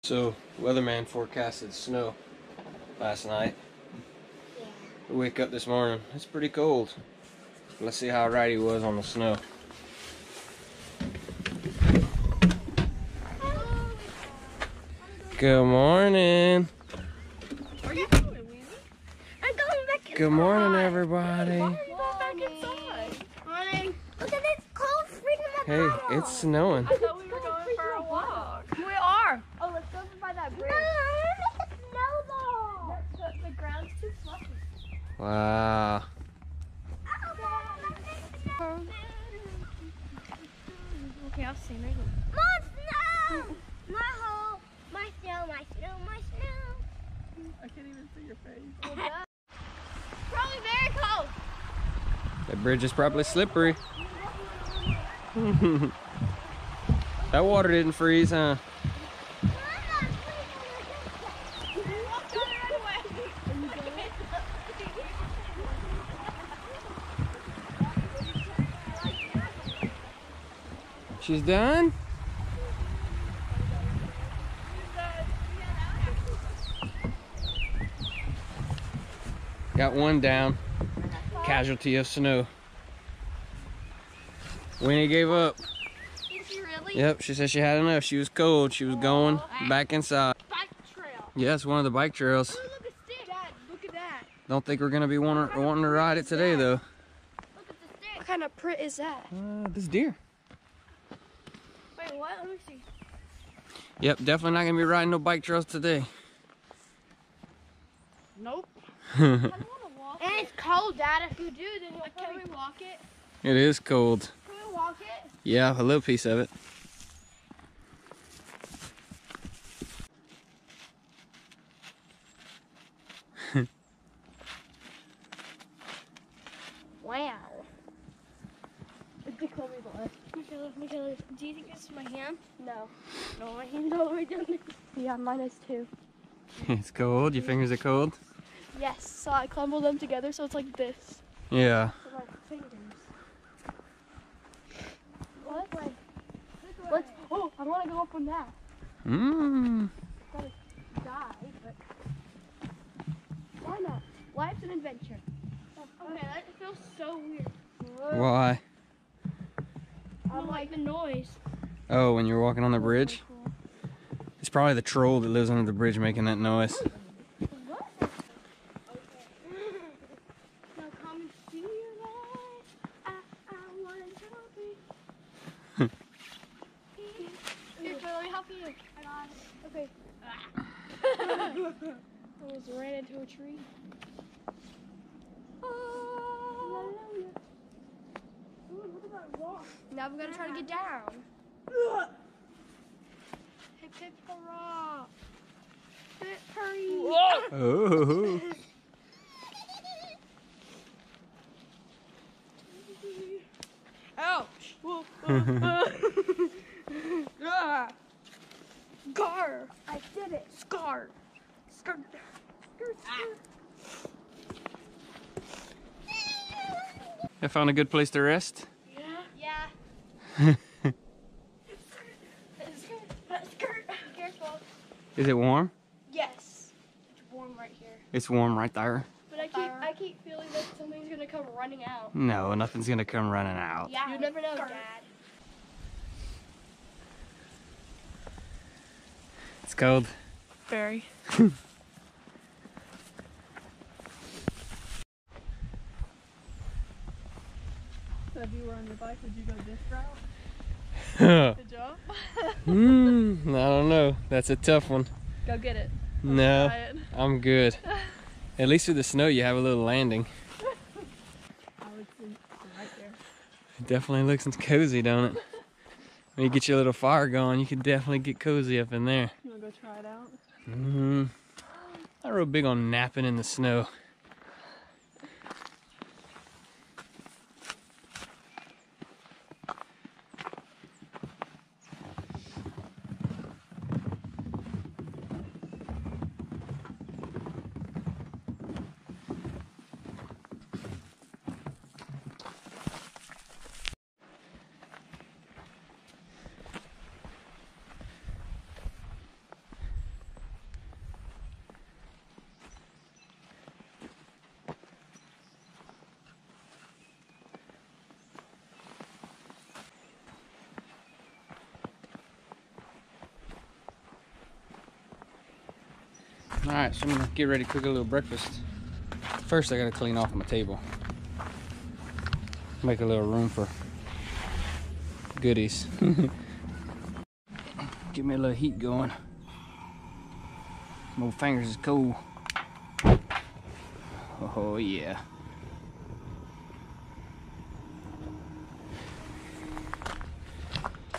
So, weatherman forecasted snow last night. Yeah. We wake up this morning, it's pretty cold. Let's see how right he was on the snow. Good morning. Where are you going, Weezy? I'm going back inside. Good morning, everybody. Why are you going back inside? Morning. Look at this cold freezing my Hey, bottle. it's snowing. I thought we were going for a walk. We are. Oh, let's go by that bridge. No, I want to make a snowball. The ground's too fluffy. Wow. Okay, I'll see. Maybe. More snow! My hole, my snow, my snow, my snow. I can't even see your face. Probably very cold. That bridge is probably slippery. That water didn't freeze, huh? She's done? Got one down. Casualty of snow. Winnie gave up. Did she really? Yep, she said she had enough. She was cold. She was going back inside. Bike trail. Yes, one of the bike trails. Oh, look, a stick. Dad, look at that. Don't think we're gonna be wanting to ride it today, though. Look at the stick. What kind of print is that? This deer. Wait, what? Let me see. Yep, definitely not gonna be riding no bike trails today. Nope. I don't want to walk. And it's cold, Dad. If you do, then you'll Can we walk it? It is cold. Can we walk it? Yeah, a little piece of it. Wow. It's the Chloe blood. Michaela, do you think this is my hand? No. No, my hand's all the way down there. Yeah, mine is too. It's cold. Your fingers are cold. Yes, so I crumble them together so it's like this. Yeah. For my fingers. What? Let's. Oh, I want to go up on that. Mmm. Gotta die, but why not? Life's an adventure. Okay, that feels so weird. Why? I don't like the noise. Oh, when you're walking on the bridge? It's probably the troll that lives under the bridge making that noise. Now come and see your life. I want to help you. Here, Joe, let me help you. I got it. Okay. I almost ran into a tree. Now we gotta try to get down. Hip hip hurrah. Hip, hurry. Oh. Ouch! Gar! I did it! Scar! Skirt! Skirt! I found a good place to rest. Yeah. Skirt! Careful. Is it warm? Yes! It's warm right here. It's warm right there. But I keep feeling that something's gonna come running out. No, nothing's gonna come running out. Yeah. You never know, Skirt. Dad. It's cold. Very. So if you were on your bike, would you go this route? Good job. I don't know. That's a tough one. Go get it. No, Try it. I'm good. At least with the snow, you have a little landing. I would sleep right there. It definitely looks cozy, don't it? When you get your little fire going, you can definitely get cozy up in there. You wanna go try it out? Not real big on napping in the snow. Alright, so I'm gonna get ready to cook a little breakfast. First, I gotta clean off my table. Make a little room for goodies. Get me a little heat going. My fingers is cold. Oh yeah.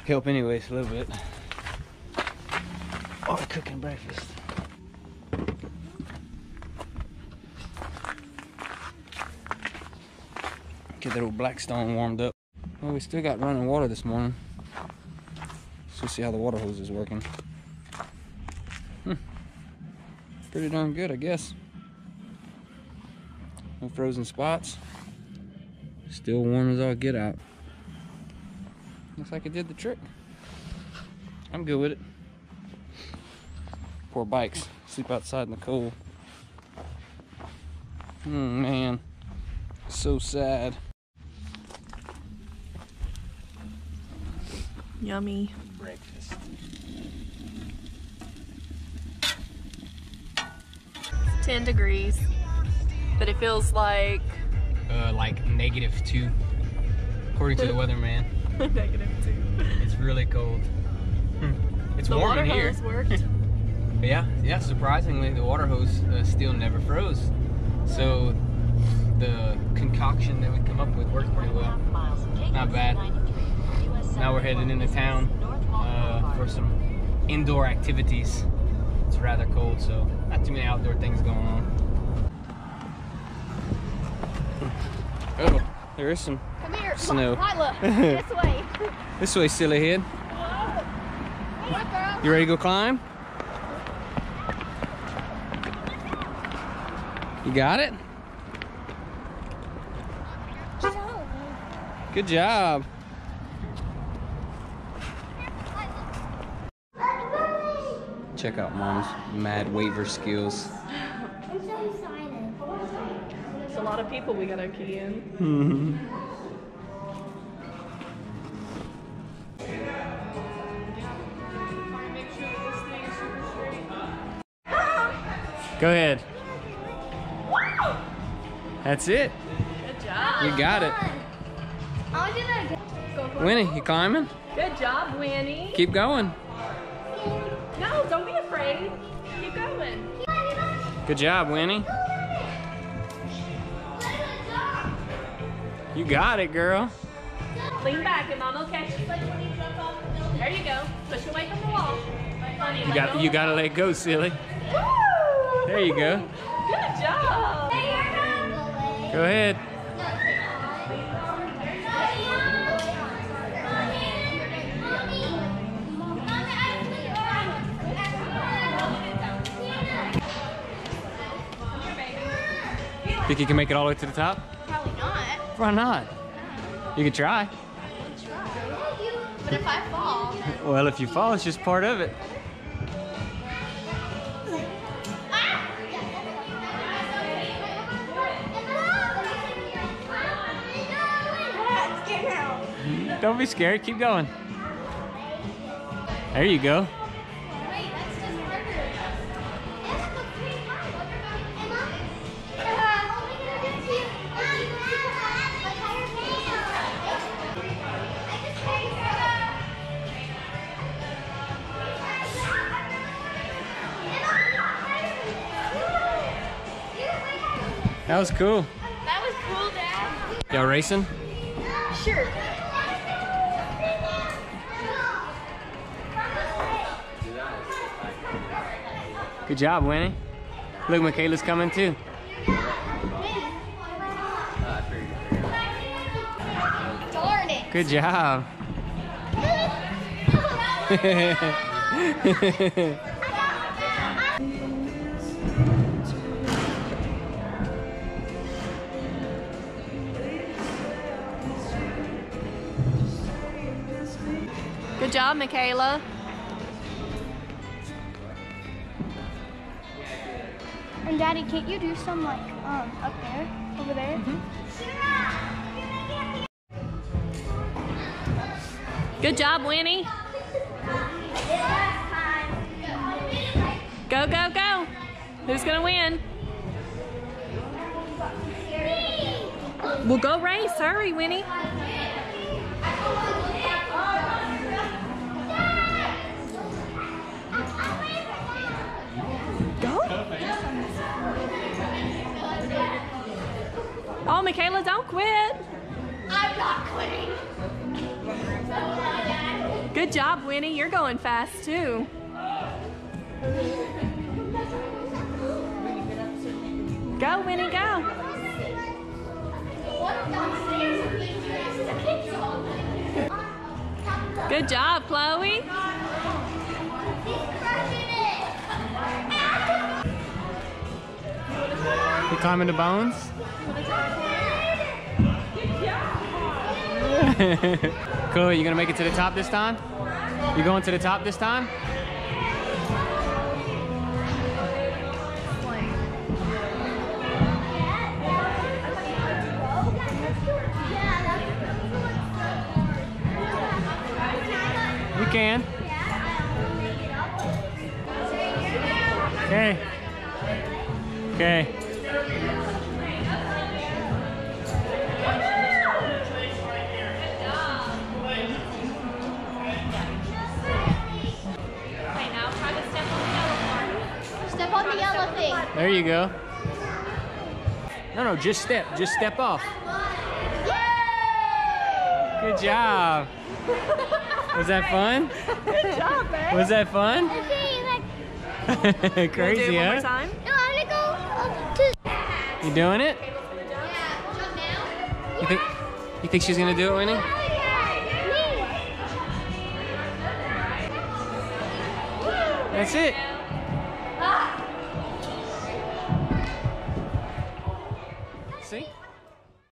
Help anyways a little bit. Oh, cooking breakfast. Get that old Blackstone warmed up. Well, we still got running water this morning. Let's see how the water hose is working. Pretty darn good, I guess. No frozen spots. Still warm as all get out. Looks like it did the trick. I'm good with it. Poor bikes. Sleep outside in the cold. Man. So sad. Yummy. Breakfast. It's 10 degrees, but it feels like -2, according to the weatherman. -2. It's really cold. It's The warm water in here. hose worked. Yeah. Surprisingly, the water hose still never froze. So the concoction that we come up with worked pretty well. Not bad. Now we're heading into town for some indoor activities. It's rather cold, so not too many outdoor things going on. Oh, there is some Come here. snow. Lila, this way. This way, silly head. What, girl? You ready to go climb? You got it? Good job. Check out Mom's mad waiver skills. I'm so excited. There's a lot of people we gotta key in. Go ahead. That's it. Good job. You got it. I want to do that again. Go for it. Winnie, you climbing? Good job, Winnie. Keep going. No, don't be afraid. Keep going. Good job, Winnie. You got it, girl. Lean back and Mom will catch you. There you go. Push away from the wall. Funny, You gotta let go, silly. Woo! There you go. Good job. Go ahead. Think you can make it all the way to the top? Probably not. Why not? You can try. But if I fall, Well, if you fall, it's just part of it. Don't be scared. Keep going. There you go. wait, that's just harder. That was cool. That was cool, Dad. Y'all racing? Sure. Good job, Winnie. Look, Michaela's coming too. Darn it. Good job. Good job, Michaela. And Daddy, can't you do some like up there, over there? Good job, Winnie. Go, go, go. Who's gonna win? Well, go race. Hurry, Winnie. Go. Oh, Michaela, don't quit. I'm not quitting. Good job, Winnie. You're going fast, too. Go, Winnie, go. Good job, Chloe. You climbing the bones? Chloe, you gonna make it to the top this time? You going to the top this time? You can. Okay. Okay. Step on the yellow thing. There you go. No, just step off. Yay! Good job. Was that fun? Good job, babe. Was that fun? Okay, Crazy, Do it one more huh? time. no, I'm gonna go up to. You doing it? Yeah, jump now. You think she's gonna do it, Winnie? That's it. See?